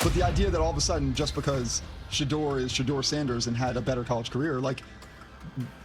But the idea that all of a sudden, just because Shedeur is Shedeur Sanders and had a better college career, like,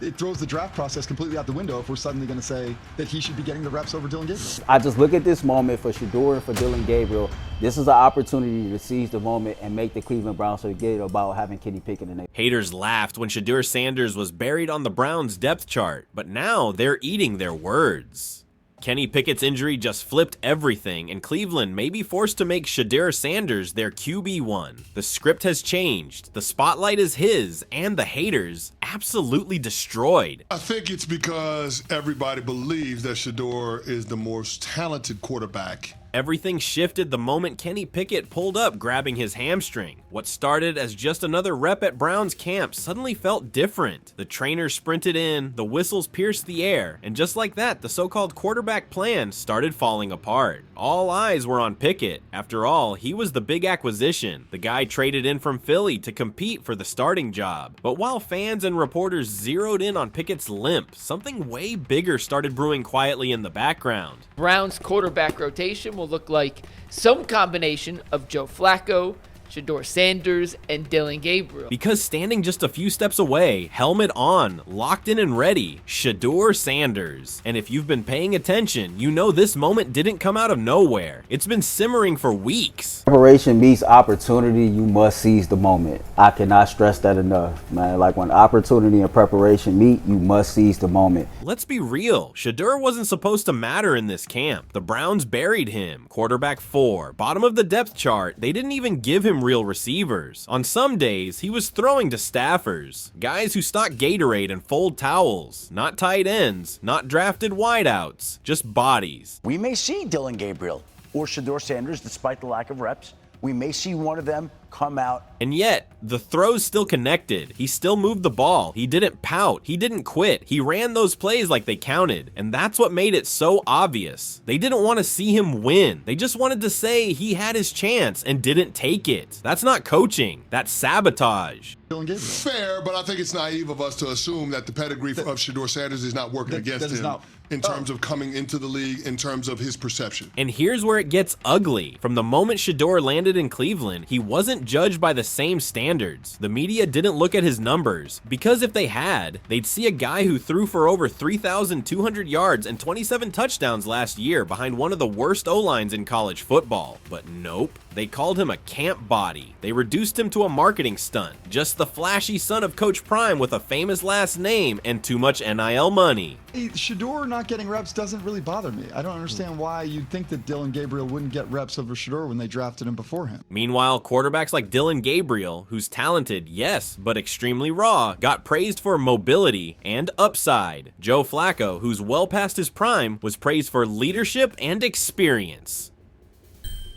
it throws the draft process completely out the window if we're suddenly going to say that he should be getting the reps over Dillon Gabriel. I just look at this moment for Shedeur and for Dillon Gabriel. This is an opportunity to seize the moment and make the Cleveland Browns forget about having Kenny Pickett in there. Haters laughed when Shedeur Sanders was buried on the Browns' depth chart, but now they're eating their words. Kenny Pickett's injury just flipped everything, and Cleveland may be forced to make Shedeur Sanders their QB1. The script has changed, the spotlight is his, and the haters absolutely destroyed. I think it's because everybody believes that Shedeur is the most talented quarterback. Everything shifted the moment Kenny Pickett pulled up grabbing his hamstring. What started as just another rep at Browns camp suddenly felt different. The trainer sprinted in, the whistles pierced the air, and just like that, the so-called quarterback plan started falling apart. All eyes were on Pickett. After all, he was the big acquisition, the guy traded in from Philly to compete for the starting job. But while fans and reporters zeroed in on Pickett's limp, something way bigger started brewing quietly in the background. Browns quarterback rotation will look like some combination of Joe Flacco, Shedeur Sanders, and Dillon Gabriel. Because standing just a few steps away, helmet on, locked in and ready, Shedeur Sanders. And if you've been paying attention, you know this moment didn't come out of nowhere. It's been simmering for weeks. Preparation meets opportunity, you must seize the moment. I cannot stress that enough, man. Like, when opportunity and preparation meet, you must seize the moment. Let's be real, Shedeur wasn't supposed to matter in this camp. The Browns buried him. Quarterback 4, bottom of the depth chart, they didn't even give him real receivers. On some days, he was throwing to staffers, guys who stock Gatorade and fold towels. Not tight ends, not drafted wideouts, just bodies. We may see Dillon Gabriel or Shedeur Sanders, despite the lack of reps. We may see one of them come out. And yet, the throws still connected. He still moved the ball. He didn't pout. He didn't quit. He ran those plays like they counted. And that's what made it so obvious. They didn't want to see him win. They just wanted to say he had his chance and didn't take it. That's not coaching. That's sabotage. Fair, but I think it's naive of us to assume that the pedigree of Shedeur Sanders is not working against him in terms of coming into the league, in terms of his perception. And here's where it gets ugly. From the moment Shedeur landed in Cleveland, he wasn't judged by the same standards. The media didn't look at his numbers, because if they had, they'd see a guy who threw for over 3,200 yards and 27 touchdowns last year behind one of the worst O-lines in college football. But nope. They called him a camp body. They reduced him to a marketing stunt. Just the flashy son of Coach Prime with a famous last name and too much NIL money. Shedeur not getting reps doesn't really bother me. I don't understand why you'd think that Dillon Gabriel wouldn't get reps over Shedeur when they drafted him before him. Meanwhile, quarterbacks like Dillon Gabriel, who's talented, yes, but extremely raw, got praised for mobility and upside. Joe Flacco, who's well past his prime, was praised for leadership and experience.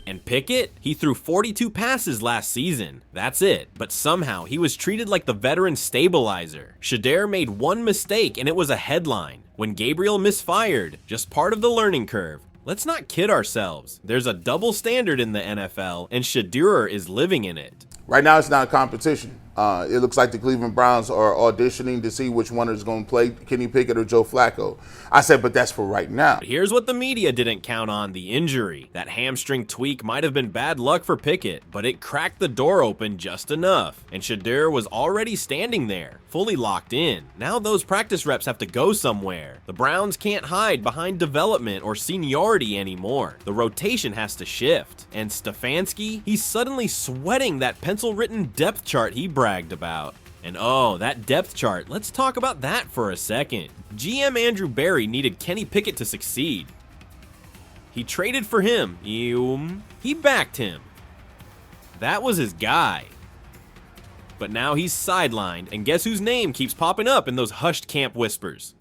And Pickett? He threw 42 passes last season. That's it. But somehow, he was treated like the veteran stabilizer. Shedeur made one mistake and it was a headline. When Gabriel misfired, just part of the learning curve. Let's not kid ourselves. There's a double standard in the NFL, and Shedeur is living in it. Right now, it's not a competition. It looks like the Cleveland Browns are auditioning to see which one is going to play, Kenny Pickett or Joe Flacco. I said, but that's for right now. But here's what the media didn't count on, the injury. That hamstring tweak might have been bad luck for Pickett, but it cracked the door open just enough. And Shedeur was already standing there, fully locked in. Now those practice reps have to go somewhere. The Browns can't hide behind development or seniority anymore. The rotation has to shift. And Stefanski, he's suddenly sweating that pencil-written depth chart he bragged about. And oh, that depth chart, let's talk about that for a second. GM Andrew Berry needed Kenny Pickett to succeed. He traded for him. He backed him. That was his guy. But now he's sidelined, and guess whose name keeps popping up in those hushed camp whispers?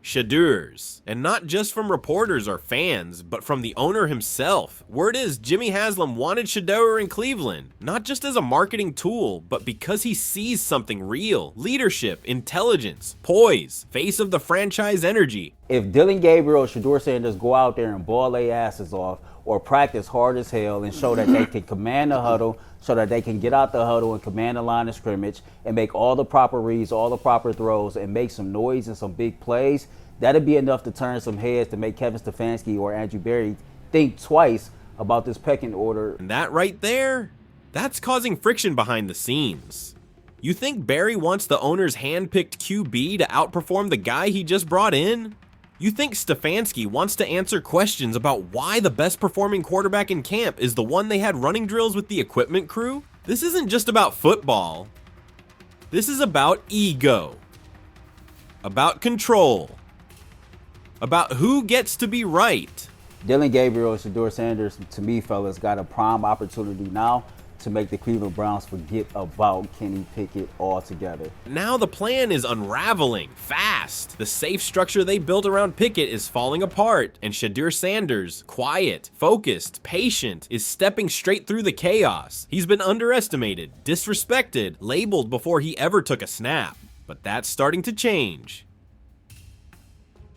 Shedeur's. And not just from reporters or fans, but from the owner himself. Word is Jimmy Haslam wanted Shedeur in Cleveland, not just as a marketing tool, but because he sees something real. Leadership, intelligence, poise, face of the franchise energy. If Dillon Gabriel or Shedeur Sanders go out there and ball their asses off or practice hard as hell and show that they can command the huddle, so that they can get out the huddle and command the line of scrimmage and make all the proper reads, all the proper throws, and make some noise and some big plays, that'd be enough to turn some heads to make Kevin Stefanski or Andrew Berry think twice about this pecking order. And that right there, that's causing friction behind the scenes. You think Barry wants the owner's hand-picked QB to outperform the guy he just brought in? You think Stefanski wants to answer questions about why the best performing quarterback in camp is the one they had running drills with the equipment crew? This isn't just about football. This is about ego, about control, about who gets to be right. Dillon Gabriel and Shedeur Sanders, to me, fellas, got a prime opportunity now to make the Cleveland Browns forget about Kenny Pickett altogether. Now the plan is unraveling fast. The safe structure they built around Pickett is falling apart, and Shedeur Sanders, quiet, focused, patient, is stepping straight through the chaos. He's been underestimated, disrespected, labeled before he ever took a snap. But that's starting to change.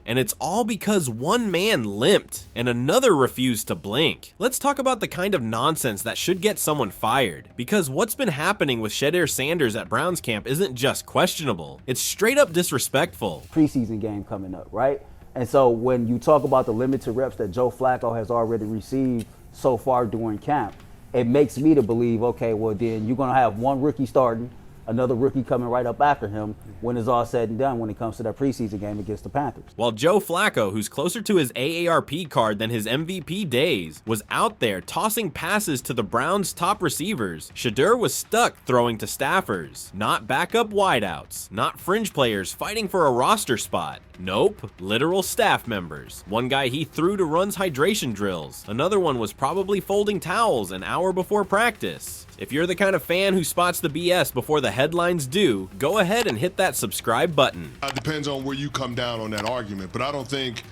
And it's all because one man limped and another refused to blink. Let's talk about the kind of nonsense that should get someone fired. Because what's been happening with Shedeur Sanders at Browns camp isn't just questionable, it's straight up disrespectful. Preseason game coming up, right? And so when you talk about the limited reps that Joe Flacco has already received so far during camp, it makes me to believe, okay, well then you're gonna have one rookie starting, another rookie coming right up after him when it's all said and done when it comes to that preseason game against the Panthers. While Joe Flacco, who's closer to his AARP card than his MVP days, was out there tossing passes to the Browns' top receivers, Shedeur was stuck throwing to staffers, not backup wideouts, not fringe players fighting for a roster spot. Nope, literal staff members. One guy he threw to runs hydration drills. Another one was probably folding towels an hour before practice. If you're the kind of fan who spots the BS before the headlines do, go ahead and hit that subscribe button. It depends on where you come down on that argument, but I don't think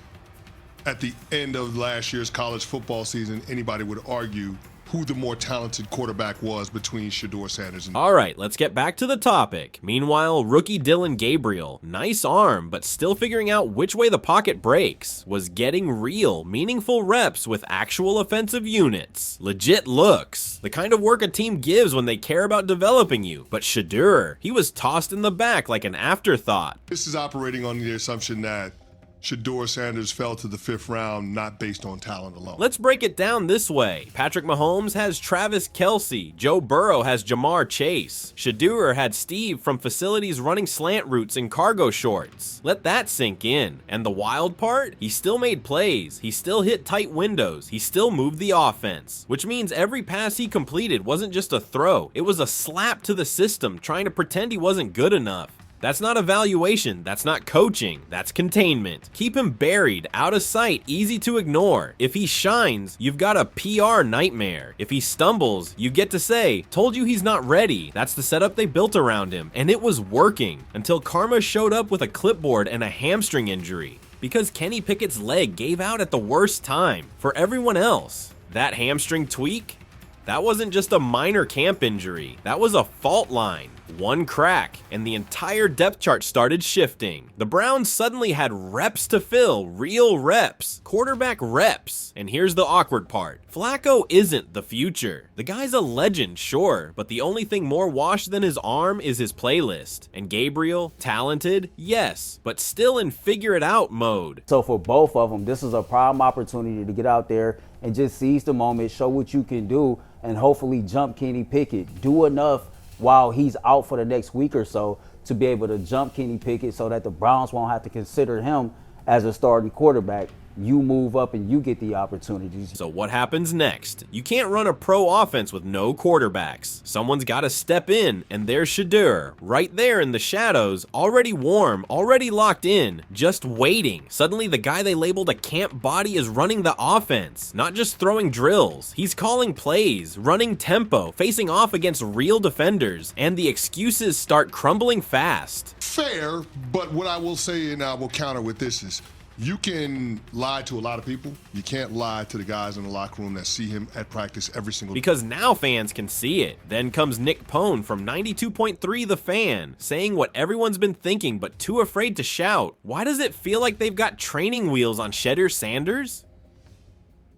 at the end of last year's college football season anybody would argue who the more talented quarterback was between Shedeur Sanders and... All right, let's get back to the topic. Meanwhile, rookie Dillon Gabriel, nice arm, but still figuring out which way the pocket breaks, was getting real, meaningful reps with actual offensive units. Legit looks. The kind of work a team gives when they care about developing you. But Shedeur, he was tossed in the back like an afterthought. This is operating on the assumption that Shedeur Sanders fell to the 5th round, not based on talent alone. Let's break it down this way. Patrick Mahomes has Travis Kelce. Joe Burrow has Jamar Chase. Shedeur had Steve from facilities running slant routes in cargo shorts. Let that sink in. And the wild part? He still made plays. He still hit tight windows. He still moved the offense. Which means every pass he completed wasn't just a throw. It was a slap to the system trying to pretend he wasn't good enough. That's not evaluation, that's not coaching, that's containment. Keep him buried, out of sight, easy to ignore. If he shines, you've got a PR nightmare. If he stumbles, you get to say, told you he's not ready. That's the setup they built around him, and it was working. Until karma showed up with a clipboard and a hamstring injury. Because Kenny Pickett's leg gave out at the worst time, for everyone else. That hamstring tweak? That wasn't just a minor camp injury, that was a fault line. One crack, and the entire depth chart started shifting. The Browns suddenly had reps to fill, real reps, quarterback reps. And here's the awkward part. Flacco isn't the future. The guy's a legend, sure, but the only thing more washed than his arm is his playlist. And Gabriel, talented, yes, but still in figure it out mode. So for both of them, this is a prime opportunity to get out there and just seize the moment, show what you can do, and hopefully jump Kenny Pickett. Do enough while he's out for the next week or so to be able to jump Kenny Pickett so that the Browns won't have to consider him as a starting quarterback. You move up and you get the opportunities. So what happens next? You can't run a pro offense with no quarterbacks. Someone's got to step in, and there's Shedeur, right there in the shadows, already warm, already locked in, just waiting. Suddenly the guy they labeled a camp body is running the offense, not just throwing drills. He's calling plays, running tempo, facing off against real defenders, and the excuses start crumbling fast. Fair, but what I will say, and I will counter with this, is you can lie to a lot of people. You can't lie to the guys in the locker room that see him at practice every single day. Because now fans can see it. Then comes Nick Pone from 92.3 The Fan, saying what everyone's been thinking but too afraid to shout. Why does it feel like they've got training wheels on Shedeur Sanders?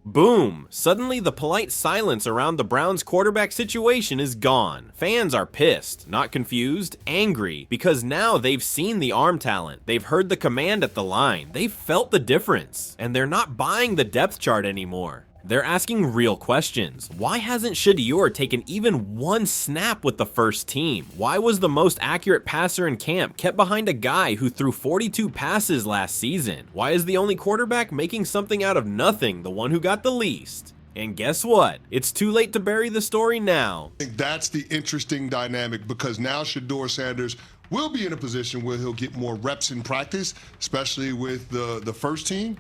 Boom! Suddenly the polite silence around the Browns quarterback situation is gone. Fans are pissed, not confused, angry, because now they've seen the arm talent, they've heard the command at the line, they've felt the difference, and they're not buying the depth chart anymore. They're asking real questions. Why hasn't Shedeur taken even one snap with the first team? Why was the most accurate passer in camp kept behind a guy who threw 42 passes last season? Why is the only quarterback making something out of nothing the one who got the least? And guess what? It's too late to bury the story now. I think that's the interesting dynamic, because now Shedeur Sanders will be in a position where he'll get more reps in practice, especially with the first team.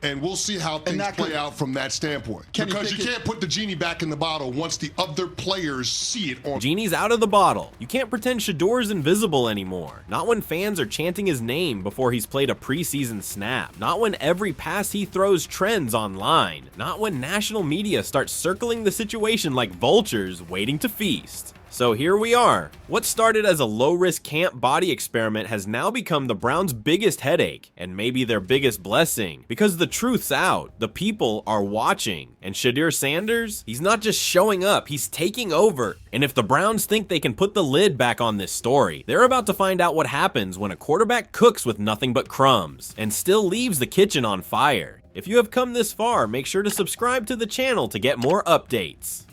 And we'll see how things play out from that standpoint. Because you can't put the genie back in the bottle once the other players see it on. Genie's out of the bottle. You can't pretend Shedeur's invisible anymore. Not when fans are chanting his name before he's played a preseason snap. Not when every pass he throws trends online. Not when national media starts circling the situation like vultures waiting to feast. So here we are. What started as a low-risk camp body experiment has now become the Browns' biggest headache, and maybe their biggest blessing, because the truth's out. The people are watching. And Shedeur Sanders, he's not just showing up, he's taking over. And if the Browns think they can put the lid back on this story, they're about to find out what happens when a quarterback cooks with nothing but crumbs, and still leaves the kitchen on fire. If you have come this far, make sure to subscribe to the channel to get more updates.